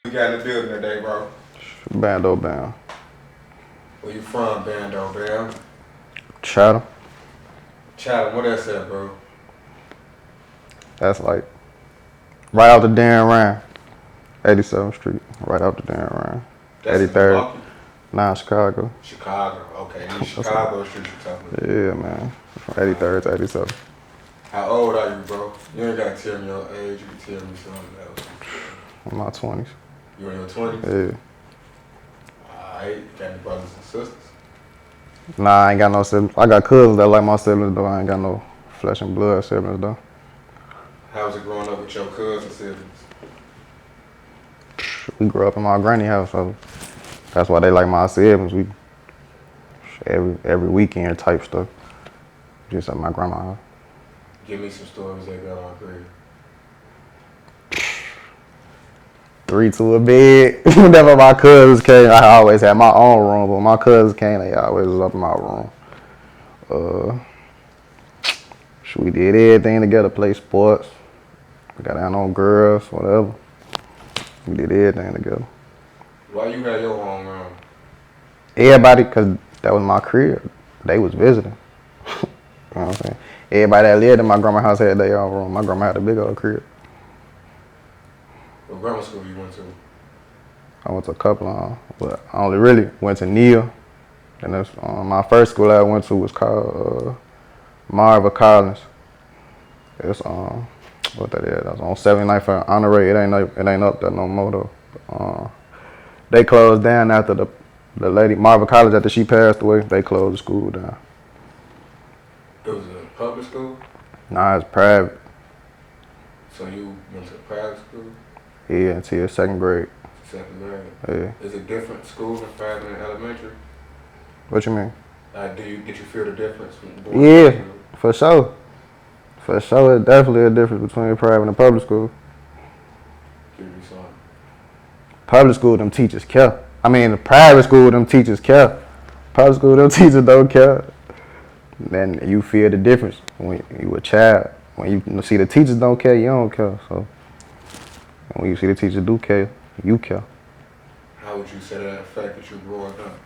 We got in the building today, bro. Bando bound. Where you from, Bando, bro? Chatham. Chatham, what that said, bro? That's like right off the damn Ryan. 87th Street. Right off the damn Ryan. That's 83rd. Milwaukee? Nah, Chicago. Chicago, okay. You Chicago street you talking about. Yeah, man. From 83rd to 87th. How old are you, bro? You ain't gotta tell me your age, you can tell me something else. In my 20s. You in your 20s? Yeah. Alright, got any brothers and sisters? Nah, I ain't got no siblings. I got cousins that like my siblings, though. I ain't got no flesh and blood siblings, though. How was it growing up with your cousins siblings? We grew up in my granny house, so that's why they like my siblings. We every weekend type stuff. Just at my grandma's house. Give me some stories they got on crib. 3 to a bed. Whenever my cousins came, I always had my own room, but when my cousins came, they always was up in my room. We did everything together, play sports. We got down on girls, whatever. We did everything together. Why you had your own room? Everybody, because that was my crib. They was visiting. You know what I'm saying? Everybody that lived in my grandma's house had their own room. My grandma had a big old crib. What grammar school you went to? I went to a couple of them, but I only really went to Neal. And that's my first school I went to was called Marva Collins. It's what that is? That's on 79th for Honore. It ain't up there no more though. They closed down after the lady Marva Collins, after she passed away. They closed the school down. It was a public school? Nah, it's private. So you went to private school? Yeah, until 2nd grade. Second grade? Yeah. Is it different schools in private and elementary? What you mean? Did you feel the difference? Yeah, for sure. For sure, it's definitely a difference between private and public school. Give me some. Public school, them teachers care. I mean, the private school, them teachers care. Public school, them teachers don't care. Then you feel the difference when you a child. When you see the teachers don't care, you don't care. So when you see the teachers do care, you care. How would you say that affected you growing up?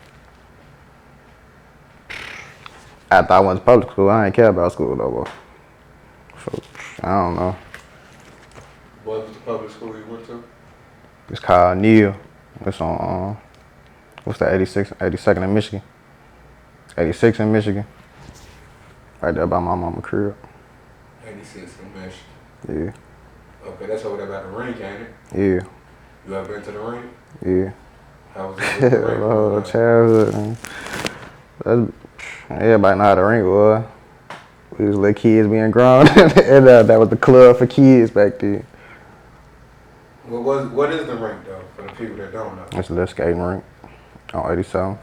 After I went to public school, I ain't care about school no more. So I don't know. What was the public school you went to? It's called Neal. It's on what's that? 82nd in Michigan. 86 in Michigan. Right there by my mama crib. 86 in Michigan. Yeah. Okay, that's over there by the ring, ain't it? Yeah. You ever been to the ring? Yeah. How was it? The ring? My whole childhood, man. Everybody know how the ring was. We was little kids being grown, and that was the club for kids back then. What is the rink though, for the people that don't know? It's a little skating rink on 87.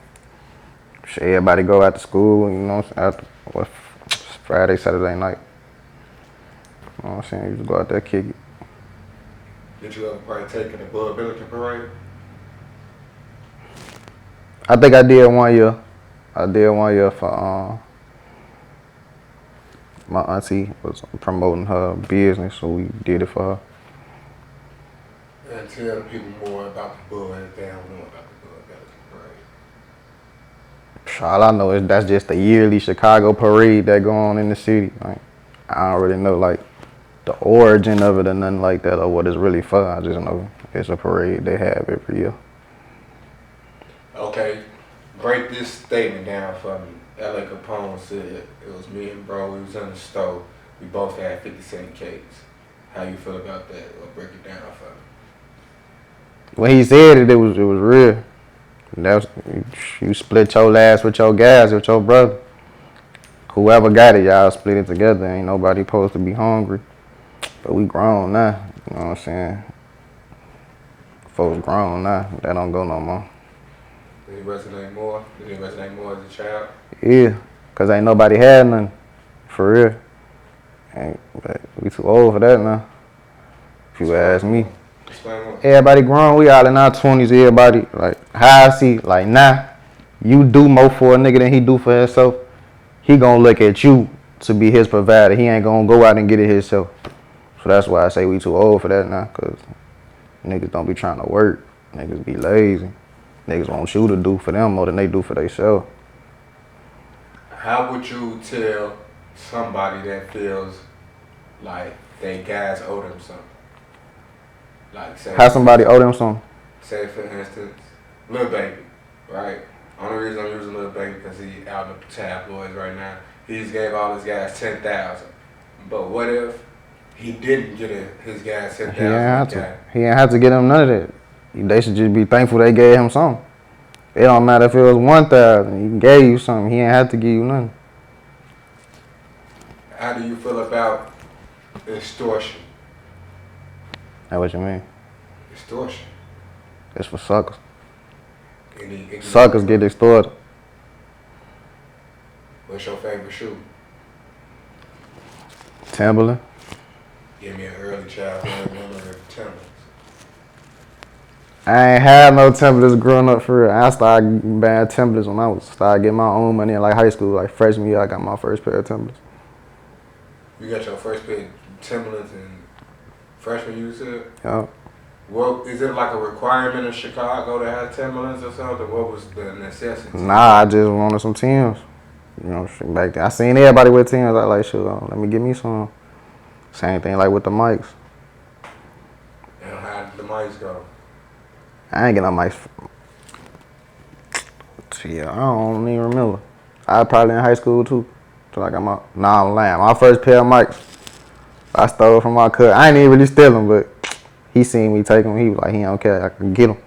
Everybody go after school, you know, after Friday, Saturday night. You know what I'm saying? You just go out there, kick it. Did you ever partake in the Bud Billiken parade? I think I did one year. I did one year for my auntie was promoting her business, so we did it for her. And tell the people more about the Bud if they don't know about the Bud Billiken parade. All I know is that's just the yearly Chicago parade that go on in the city. Like, I don't really know like the origin of it or nothing like that or what it's really for. I just know it's a parade they have every year. Okay, break this statement down for me. L.A. Capone said it was me and bro, we was in the store. We both had 50-cent cakes. How you feel about that? Or break it down for me. When he said it, it was real. That was, you split your last with your gas with your brother. Whoever got it, y'all split it together. Ain't nobody supposed to be hungry. But we grown now, you know what I'm saying? Folks grown now, that don't go no more. Did it resonate more? Did it resonate more as a child? Yeah, cause ain't nobody had nothing, for real. But we too old for that now, if you ask me. Explain more. Everybody grown, we all in our 20s, everybody, like, how I see, like, now, you do more for a nigga than he do for himself, he gonna look at you to be his provider. He ain't gonna go out and get it himself. So that's why I say we too old for that now, cause niggas don't be trying to work. Niggas be lazy. Niggas want you to do for them more than they do for themselves. How would you tell somebody that feels like they guys owe them something? Like say How somebody owe them something? say for instance, Lil Baby, right? Only reason I'm using Lil Baby because he out in the tabloids right now. He just gave all his guys 10,000. But what if he didn't get his guys 10,000? He ain't have to. He ain't have to get them none of that. They should just be thankful they gave him something. It don't matter if it was 1,000. He gave you something. He ain't have to give you nothing. How do you feel about extortion? That's what you mean? Extortion. It's for suckers. Any Suckers get extorted. What's your favorite shoe? Timberland. Give me an early childhood memory of Timberlands. I ain't had no Timberlands growing up for real. I started buying Timberlands when I started getting my own money in like high school. Like freshman year, I got my first pair of Timberlands. You got your first pair of Timberlands in freshman year, you said? Yeah. Well, is it like a requirement in Chicago to have Timberlands or something? What was the necessity? Nah, I just wanted some Timbs. You know, shit back then. I seen everybody with Timbs. I like, shit, let me get me some. Same thing like with the mics. And how did the mics go? I ain't get no mics. Yeah, I don't even remember. I probably in high school too. Till I got my, nah, I'm lying. My first pair of mics, I stole from my cousin. I ain't even really steal them, but he seen me take them. He was like, he don't care, I can get them.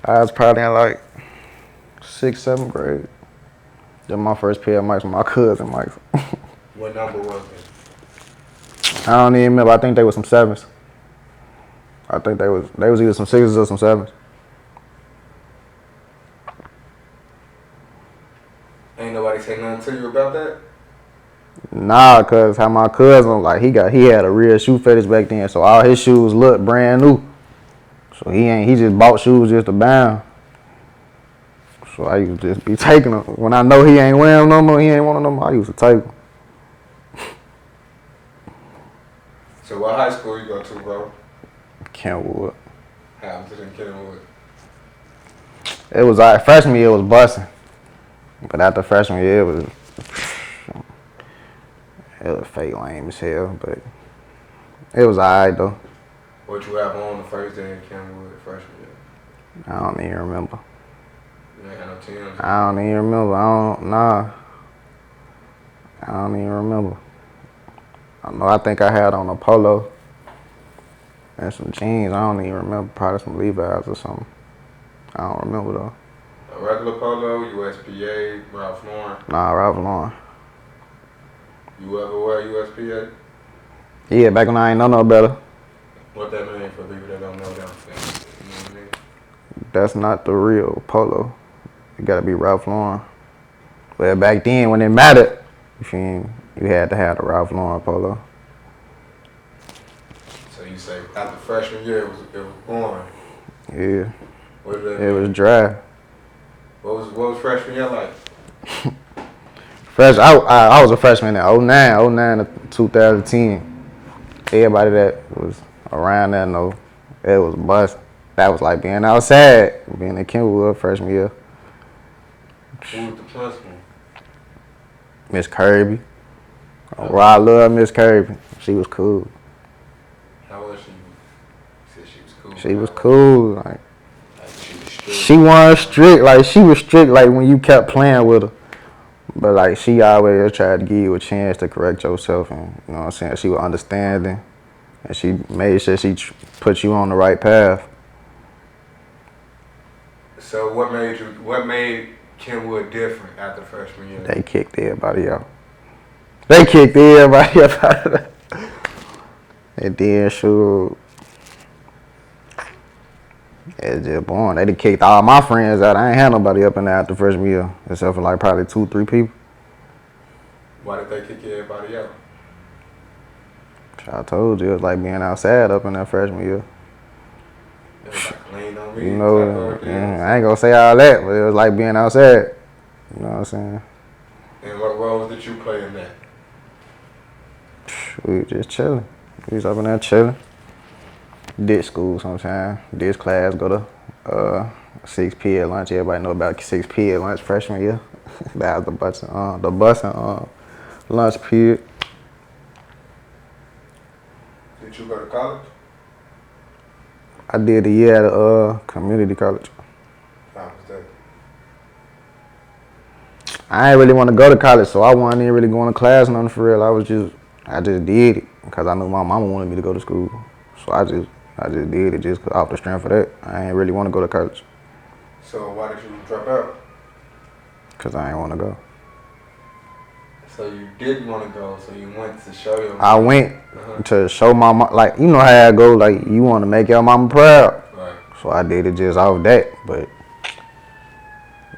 I was probably in like 6th, 7th grade. Then my first pair of mics with my cousin mics. What number was it? I don't even remember. I think they was some 7s. I think they was either some 6s or some 7s. Ain't nobody say nothing to you about that? Nah, cause how my cousin, like he had a real shoe fetish back then, so all his shoes look brand new. So he just bought shoes just to buy them. So I used to just be taking them. When I know he ain't wearing them no more, he ain't want them no more, I used to take them. So what high school you go to, bro? Kentwood. How was it in Kenwood? It was freshman year it was busting. But after freshman year it was fake lame as hell, but it was alright though. What you have on the first day in Kenwood freshman year? I don't even remember. You ain't had no Timbs? I don't even remember. I don't even remember. I think I had on a polo and some jeans. I don't even remember. Probably some Levi's or something. I don't remember though. A regular polo, USPA, Ralph Lauren? Nah, Ralph Lauren. You ever wear USPA? Yeah, back when I ain't know no better. What that mean for people that don't know them? You know what I mean? That's not the real polo. It gotta be Ralph Lauren. Well, back then when it mattered, you had to have the Ralph Lauren polo. So you say after freshman year it was boring. Yeah. What did that It mean? was dry. What was freshman year like? I was a freshman in 09 to 2010. Everybody that was around that know it was bust. That was like being outside, being in Kenwood freshman year. Who was the principal? Miss Kirby. Oh, I love Miss Kirby. She was cool. How was she? You said she was cool. She was cool. Like She was strict. she wasn't strict. Like she was strict. Like when you kept playing with her. But like she always tried to give you a chance to correct yourself, and you know what I'm saying. She was understanding, and she made sure she put you on the right path. So what made Kenwood different after freshman year? They kicked everybody out. They kicked everybody up out of that. And then shoot, it's just boring. They done kicked all my friends out. I ain't had nobody up in there after freshman year, except for like probably 2, 3 people. Why did they kick everybody out? I told you, it was like being outside up in that freshman year. It was like lean on me. You know, I ain't gonna say all that, but it was like being outside. You know what I'm saying? And what roles did you play in that? We was just chilling. We was up in there chilling. Ditch school sometimes. Ditch class, go to 6P at lunch. Everybody know about 6P at lunch freshman year. That was the bus and lunch period. Did you go to college? I did a year at a community college. How was that? I ain't really want to go to college, so I wasn't even really going to class or nothing for real. I just did it because I knew my mama wanted me to go to school. So I just did it just off the strength of that. I ain't really want to go to college. So why did you drop out? Because I ain't want to go. So you didn't want to go, so you went to show your mom. I went to show my mom, like, you know how I go, like, you want to make your mama proud. Right. So I did it just off that. But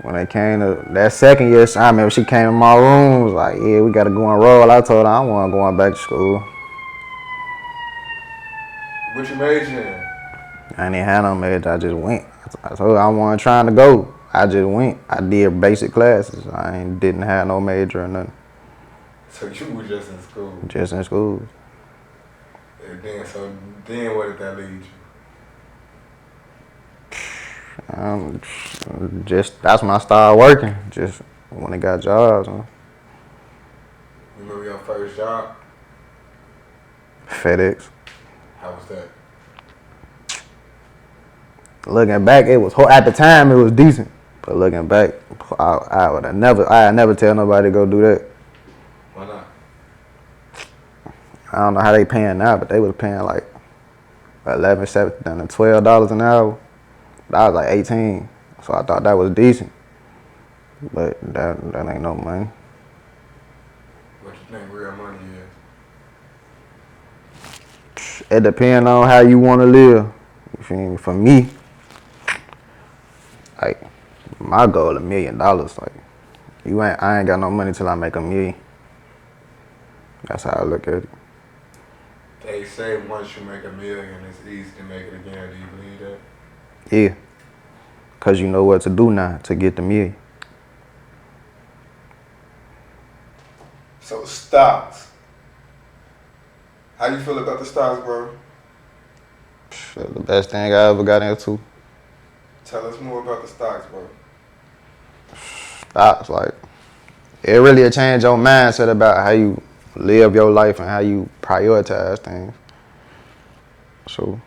when it came to that second year, I remember she came in my room, was like, yeah, we got to go and roll. I told her I wasn't going back to school. What you major in? I didn't have no major, I just went. I told her I wasn't trying to go. I just went. I did basic classes. Didn't have no major or nothing. So you were just in school? Just in school. And then where did that lead you? That's when I started working. Just when I got jobs. Remember your first job? FedEx. How was that? Looking back, it was at the time it was decent, but looking back, I never tell nobody to go do that. Why not? I don't know how they paying now, but they was paying like $11, $7, $12 an hour. But I was like 18, so I thought that was decent. But that ain't no money. What you think real money is? It depends on how you want to live. You feel me? For me, like, my goal $1 million. Like, I ain't got no money till I make $1 million. That's how I look at it. They say once you make $1 million, it's easy to make it again. Do you believe that? Yeah. Cause you know what to do now to get the $1 million. So stocks. How you feel about the stocks, bro? The best thing I ever got into. Tell us more about the stocks, bro. Stocks, like, it really changed your mindset about how you live your life and how you prioritize things. So,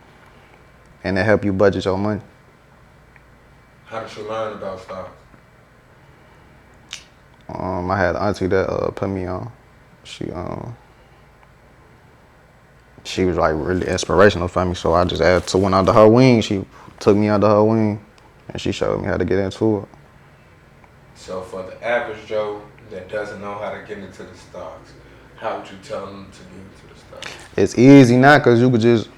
and it help you budget your money. How did you learn about stocks? I had an auntie that put me on. She was like really inspirational for me, so I just went under her wing. She took me under her wing, and she showed me how to get into it. So for the average Joe that doesn't know how to get into the stocks, how would you tell them to get into the stocks? It's easy now because you could just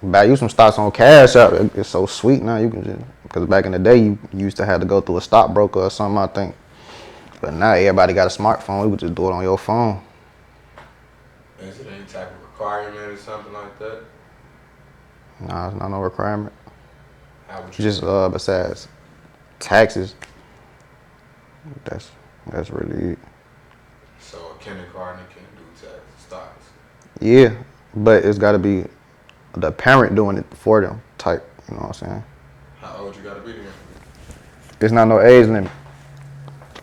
buy you some stocks on Cash App. It's so sweet now. You can just, because back in the day you used to have to go through a stockbroker or something, I think. But now everybody got a smartphone. You could just do it on your phone. Is it any type of requirement or something like that? Nah, it's not no requirement. How would you Just besides taxes. That's really it. So a kindergartner can do stocks. Yeah, but it's got to be the parent doing it for them type. You know what I'm saying? How old you got to be then? There's not no age limit.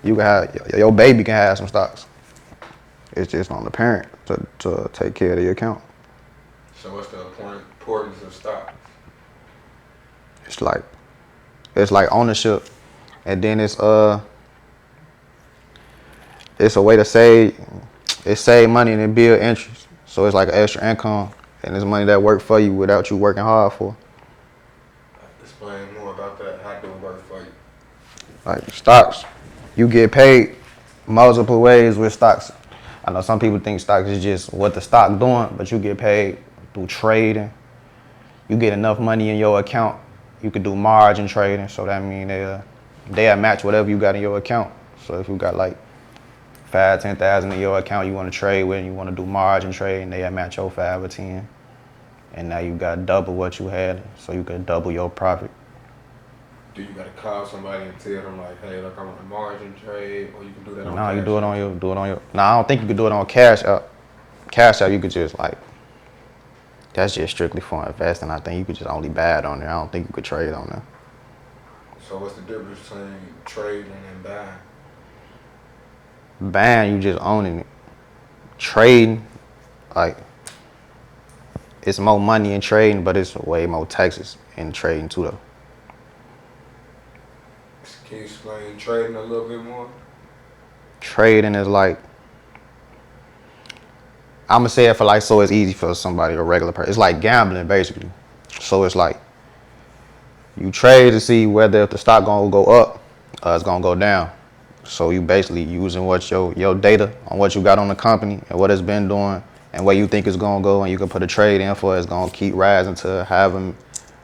You can have your baby can have some stocks. It's just on the parent to take care of the account. So what's the importance of stocks? It's like ownership, and then it's a way to save. It save money and it build interest. So it's like an extra income, and it's money that work for you without you working hard for. Explain more about that. How do it work for you? Like stocks, you get paid multiple ways with stocks. I know some people think stocks is just what the stock doing, but you get paid through trading. You get enough money in your account, you could do margin trading. So that means they'll match whatever you got in your account. So if you got like 5,000-10,000 in your account you want to trade with, and you want to do margin trading, they'll match your 5 or 10. And now you got double what you had, so you could double your profit. Do you gotta call somebody and tell them like, hey, look, I want a margin trade, or you can do that on No, Cash you do it App? on your. No, I don't think you could do it on Cash App. Cash App, you could just like. That's just strictly for investing. I think you could just only buy it on there. I don't think you could trade on there. So what's the difference between trading and buying? Buying, you just owning it. Trading, like, it's more money in trading, but it's way more taxes in trading too, though. Can you explain trading a little bit more? Trading is like, I'm gonna say it for like so it's easy for somebody, a regular person. It's like gambling, basically. So it's like you trade to see whether if the stock gonna go up or it's gonna go down. So you basically using what your data on what you got on the company and what it's been doing and where you think it's gonna go, and you can put a trade in for it. It's gonna keep rising to having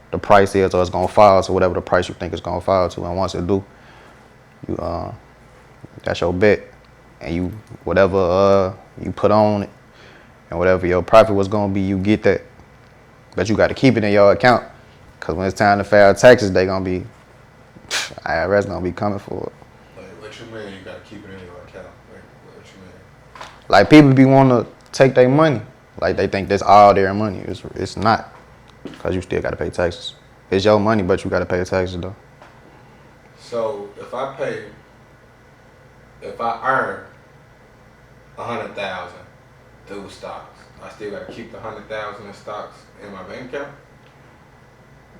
the price is, or it's gonna fall to whatever the price you think it's gonna fall to. And once it do, you that's your bet, and you whatever you put on it and whatever your profit was gonna be, you get that. But you got to keep it in your account, cause when it's time to file taxes, they gonna be IRS gonna be coming for it. Like, what you mean? You gotta keep it in your account. Like, what you mean? Like people be wanting to take their money, like they think that's all their money. It's not, cause you still got to pay taxes. It's your money, but you got to pay taxes though. So if I earn 100,000 through stocks, I still gotta keep the 100,000 in stocks in my bank account.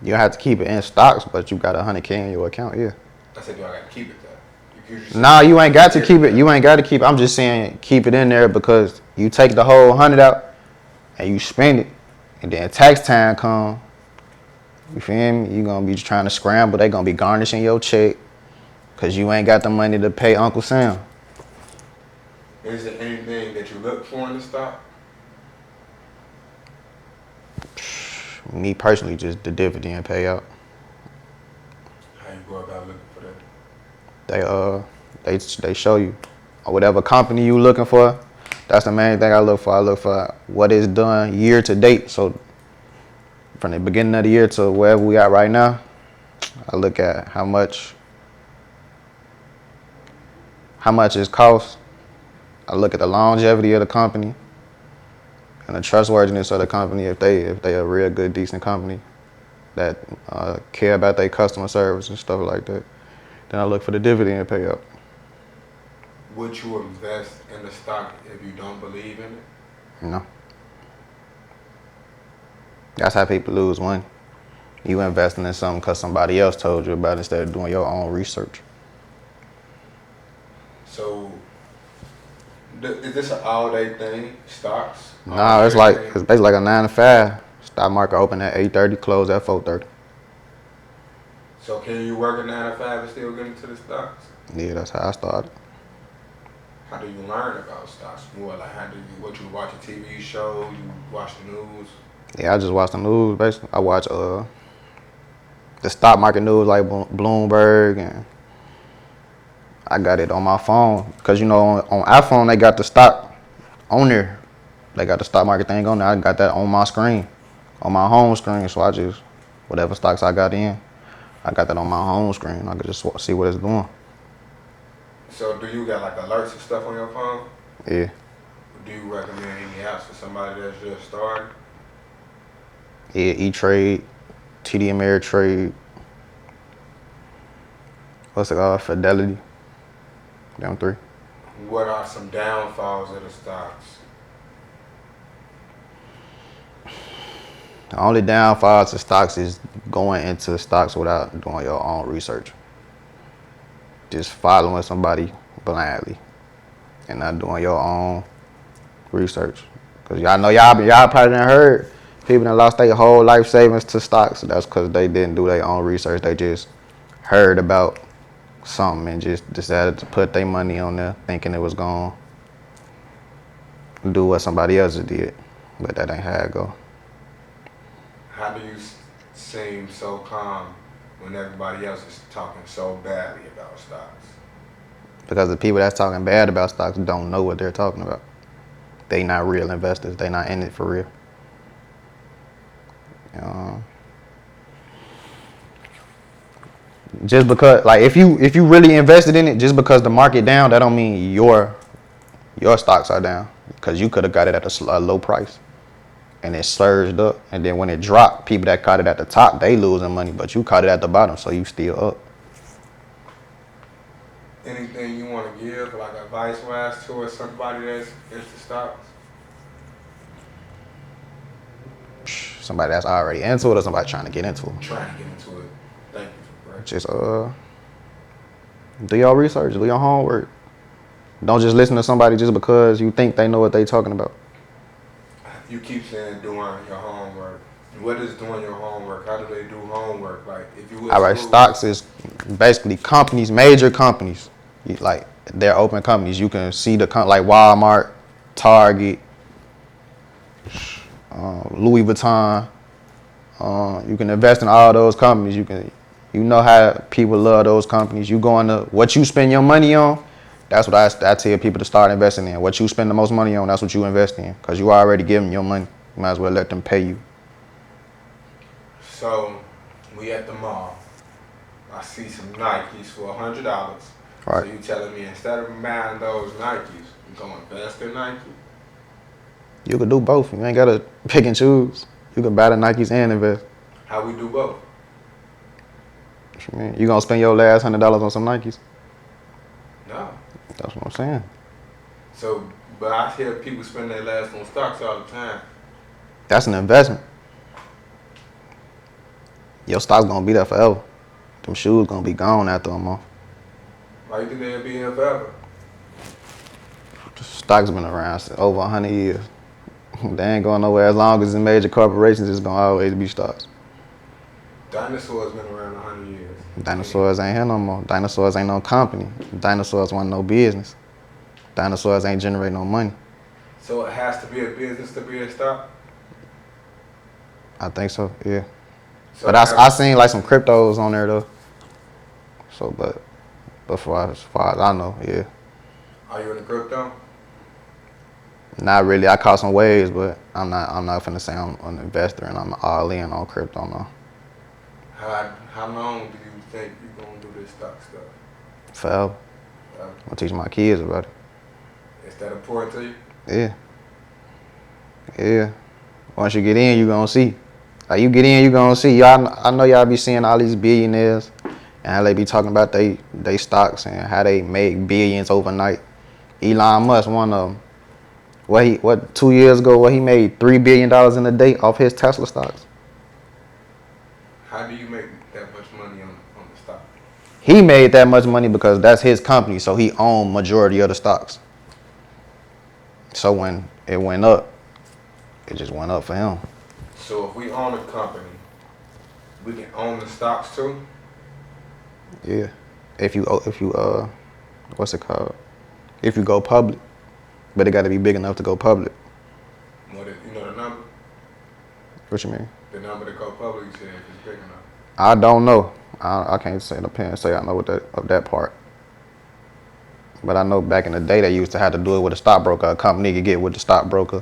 You don't have to keep it in stocks, but you got 100K in your account, yeah. I said, do I gotta keep it there? Nah, you ain't got to keep it. You ain't got to keep it. I'm just saying keep it in there, because you take the whole 100 out and you spend it, and then tax time come. You feel me? You gonna be trying to scramble. They gonna be garnishing your check because you ain't got the money to pay Uncle Sam. Is there anything that you look for in the stock? Me personally, just the dividend payout. How you go about looking for that? They show you whatever company you looking for. That's the main thing I look for. I look for what is done year to date. So from the beginning of the year to wherever we at right now, I look at how much it costs. I look at the longevity of the company and the trustworthiness of the company. If they a real good, decent company that care about their customer service and stuff like that, then I look for the dividend payout. Would you invest in the stock if you don't believe in it? No. That's how people lose money. You investing in something because somebody else told you about it instead of doing your own research. So, is this an all-day thing, stocks? Nah, it's basically like a 9 to 5. Stock market open at 8:30, close at 4:30. So can you work a 9 to 5 and still get into the stocks? Yeah, that's how I started. How do you learn about stocks more? Like, what you watch a TV show, you watch the news? Yeah, I just watch the news, basically. I watch the stock market news like Bloomberg, and I got it on my phone. Because, on iPhone, they got the stock on there. They got the stock market thing on there. I got that on my screen, on my home screen. So I just, whatever stocks I got in, I got that on my home screen. I could just see what it's doing. So do you got like alerts and stuff on your phone? Yeah. Do you recommend any apps for somebody that's just starting? Yeah, E-Trade, TD Ameritrade, what's it called? Fidelity. Them three. What are some downfalls of the stocks? The only downfall to stocks is going into stocks without doing your own research. Just following somebody blindly and not doing your own research. Because y'all know y'all probably done heard people that lost their whole life savings to stocks. That's because they didn't do their own research. They just heard about something and just decided to put their money on there thinking it was going to do what somebody else did. But that ain't how it go. How do you seem so calm when everybody else is talking so badly about stocks? Because the people that's talking bad about stocks don't know what they're talking about. They not real investors. They not in it for real. Just because, like, if you really invested in it, just because the market down, that don't mean your stocks are down. Because you could have got it at a low price, and it surged up, and then when it dropped, people that caught it at the top, they losing money, but you caught it at the bottom, so you still up. Anything you want to give, like advice-wise, towards somebody that's into stocks? Somebody that's already into it or somebody trying to get into it. Trying to get into it. Thank you for correcting. Just do your research, do your homework. Don't just listen to somebody just because you think they know what they talking about. You keep saying doing your homework. What is doing your homework? How do they do homework? Like, if you All right, stocks is basically companies, major companies. Like, they're open companies. You can see like Walmart, Target, Louis Vuitton. You can invest in all those companies. You know how people love those companies. You go into what you spend your money on. That's what I tell people to start investing in. What you spend the most money on, that's what you invest in. Because you already give them your money. You might as well let them pay you. So, we at the mall. I see some Nikes for $100. Right. So you telling me instead of buying those Nikes, you gonna invest in Nike? You could do both. You ain't got to pick and choose. You can buy the Nikes and invest. How we do both? What you mean? You gonna spend your last $100 on some Nikes? No. That's what I'm saying. So, but I hear people spend their last on stocks all the time. That's an investment. Your stock's gonna be there forever. Them shoes gonna be gone after a month. Why you think they'll be here forever? Stock's been around since over 100 years. They ain't going nowhere as long as the major corporations. It's gonna always be stocks. Dinosaurs been around 100 years. Dinosaurs ain't here no more. Dinosaurs ain't no company. Dinosaurs want no business. Dinosaurs ain't generate no money. So it has to be a business to be a stock? I think so, yeah. So But I seen like some cryptos on there though. So, but as far as I know, yeah. Are you in the crypto? Not really. I caught some waves, but I'm not finna say I'm an investor and I'm all in on crypto now. How long do you think you're gonna do this stock stuff? Forever. I'm gonna teach my kids about it. Is that important to you? Yeah. Yeah. Once you get in, you gonna see. Like you get in, you gonna see. I know y'all be seeing all these billionaires and how they be talking about they stocks and how they make billions overnight. Elon Musk, one of them. 2 years ago, he made $3 billion in a day off his Tesla stocks. How do you make that much money on the stock? He made that much money because that's his company, so he owned majority of the stocks. So when it went up, it just went up for him. So if we own a company, we can own the stocks too? Yeah. If you what's it called? If you go public. But it got to be big enough to go public. You know the number? What you mean? The number to go public, you said if it's big enough. I don't know. I can't say I know of that part. But I know back in the day they used to have to do it with a stockbroker. A company could get with the stockbroker,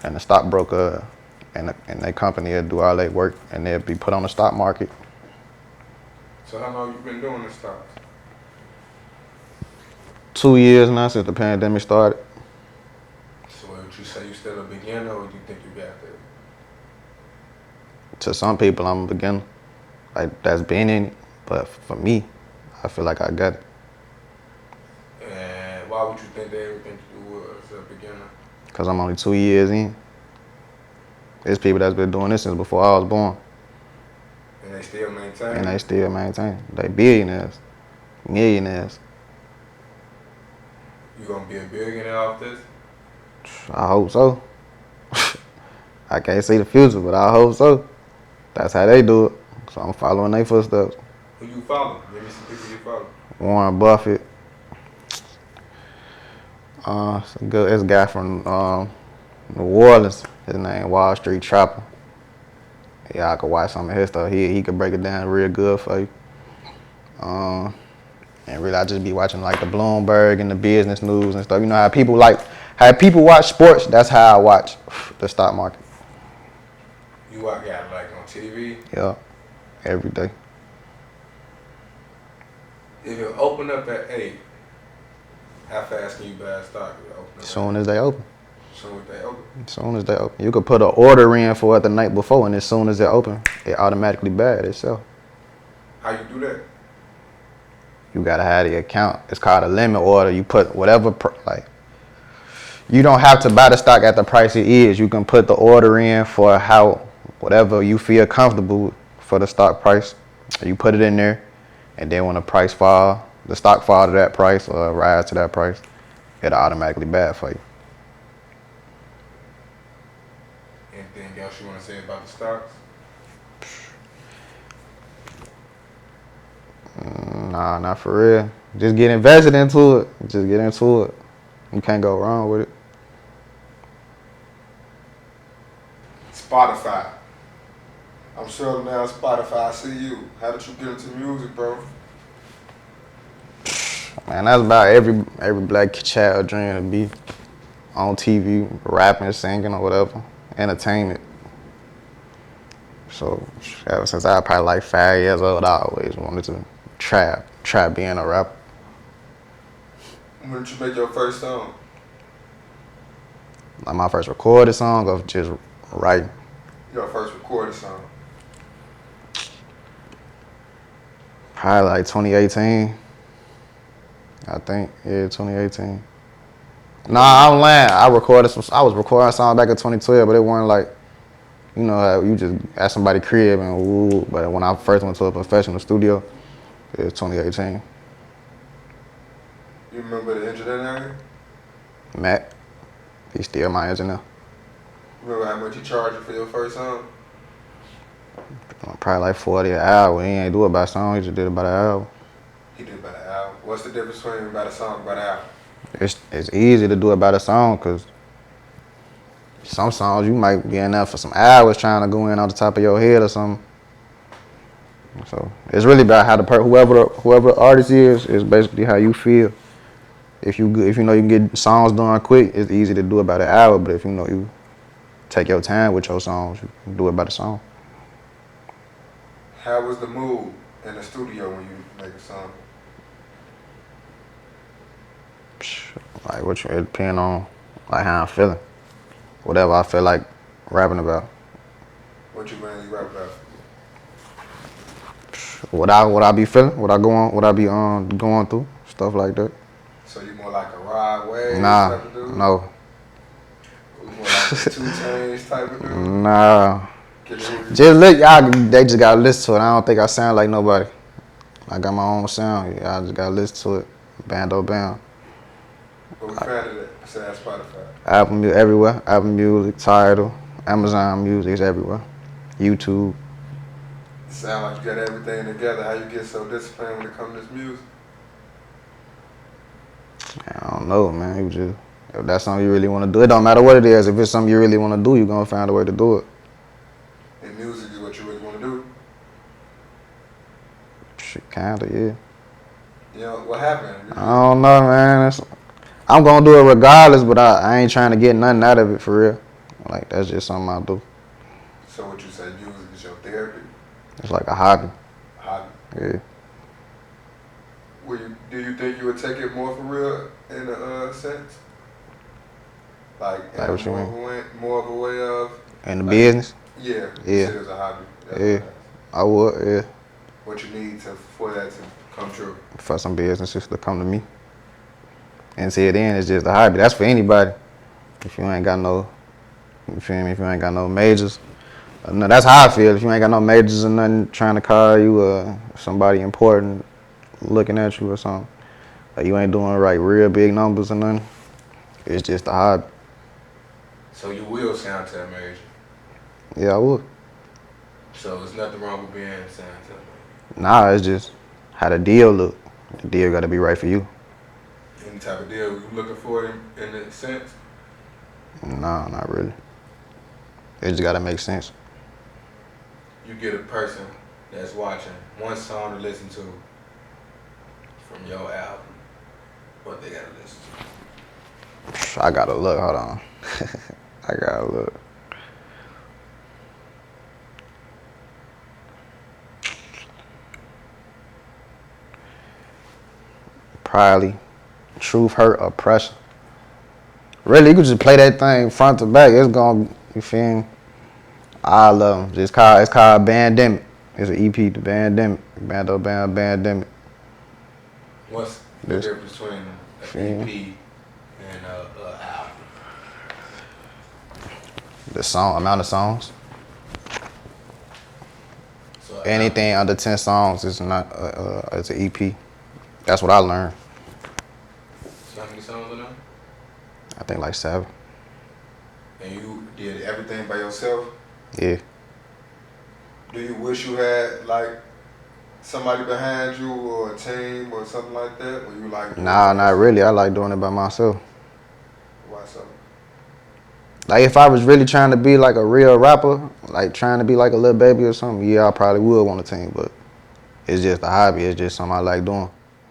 and the stockbroker and their company would do all their work, and they'd be put on the stock market. So how long you been doing this stocks? 2 years now since the pandemic started. So would you say you still a beginner, or do you think you got there? To some people, I'm a beginner, like that's been in it. But for me, I feel like I got it. And why would you think they would think you was a beginner? Because I'm only 2 years in. There's people that's been doing this since before I was born. And they still maintain? And they still maintain. They billionaires, millionaires. You gonna be a billionaire off this? I hope so. I can't see the future, but I hope so. That's how they do it. So I'm following their footsteps. Who you follow? Give me some people you follow. Warren Buffett. It's a guy from New Orleans. His name Wall Street Trapper. Yeah, I could watch some of his stuff. He could break it down real good for you. And really, I just be watching like the Bloomberg and the business news and stuff. You know how people watch sports. That's how I watch the stock market. You got like on TV? Yeah, every day. If it open up at 8, how fast can you buy a stock? As soon as they open. As soon as they open. You could put an order in for it the night before, and as soon as it open, it automatically buy it itself. How you do that? you gotta have the account. It's called a limit order. You put whatever like. You don't have to buy the stock at the price it is. You can put the order in for whatever you feel comfortable for the stock price. You put it in there, and then when the price fall, the stock fall to that price or rise to that price, it'll automatically bad for you. Anything else you want to say about the stocks? Nah, not for real. Just get invested into it. Just get into it. You can't go wrong with it. Spotify. I'm sure now Spotify see you. How did you get into music, bro? Man, that's about every black child dream to be on TV, rapping, singing, or whatever, entertainment. So ever since I was probably like 5 years old, I always wanted to try being a rapper. When did you make your first song? Like my first recorded song of just writing. Your first recorded song? Probably like 2018. I think, yeah, 2018. Nah, I'm lying. I was recording a song back in 2012, but it wasn't like, you know, how you just at somebody's crib and woo. But when I first went to a professional studio, it was 2018. You remember the engineer name? Matt, he's still my engineer. Remember how much he charged you for your first song? Probably like 40 an hour. He ain't do it by song, he just did it by the hour. He did about an hour. What's the difference between about a song and about an hour? It's easy to do it by the song, because some songs you might be in there for some hours trying to go in on the top of your head or something. So it's really about how whoever the artist is basically how you feel. If you know you can get songs done quick, it's easy to do it by the hour. But if you know you take your time with your songs, you can do it by the song. How was the mood in the studio when you make a song? Like it depends on like how I'm feeling. Whatever I feel like rapping about. What you mainly rap about? What I be feeling, what I be going through, stuff like that. So you more like a ride wave Nah, type of dude? no. You more like a 2 Chainz type of dude? Nah. Just look, y'all. They just gotta listen to it. I don't think I sound like nobody. I got my own sound. Y'all just gotta listen to it. Bando. What we found it at? Besides Spotify. Everywhere. Apple Music, Tidal, Amazon Music, it's everywhere. YouTube. Sound like you got everything together. How you get so disciplined when it comes to this music? I don't know, man. If that's something you really want to do, it don't matter what it is. If it's something you really want to do, you're gonna find a way to do it. And music is what you really want to do? Shit, kinda, yeah. You know, what happened? I don't know, man. I'm gonna do it regardless, but I ain't trying to get nothing out of it for real. Like, that's just something I do. So what you say, music is your therapy? It's like a hobby. Hobby? Yeah. Do you think you would take it more for real in a sense? Like What you mean? More of a way of? In the business? Yeah. Yeah. You said it was a hobby. Yeah. I would, yeah. What you need for that to come true? For some businesses to come to me. And see, then it's just a hobby. That's for anybody. If you ain't got no, you feel me? If you ain't got no majors. No, that's how I feel. If you ain't got no majors or nothing trying to call you somebody important looking at you or something, or you ain't doing right real big numbers or nothing, it's just a hobby. So you will sound to a major? Yeah, I would. So there's nothing wrong with being signed to a major? Nah, it's just how the deal look. The deal got to be right for you. Any type of deal you looking for in a sense? Nah, not really. It just got to make sense. You get a person that's watching one song to listen to from your album, what they gotta listen to? I gotta look, hold on. I gotta look. Probably Truth, Hurt, Oppression. Really, you could just play that thing front to back. It's gonna, you feel me? I love them. It's called Bandemic. It's an EP, The Bandemic. Bando, Bandemic. What's the This difference between an Fiend. EP and a album? The song amount of songs. So Anything under 10 songs is not it's an EP. That's what I learned. So how many songs are there? I think like 7. And you did everything by yourself? Yeah. Do you wish you had like somebody behind you or a team or something like that? Or you like Nah, not really. I like doing it by myself. Why so? Like if I was really trying to be like a real rapper, like trying to be like a little baby or something, yeah, I probably would want a team. But it's just a hobby. It's just something I like doing.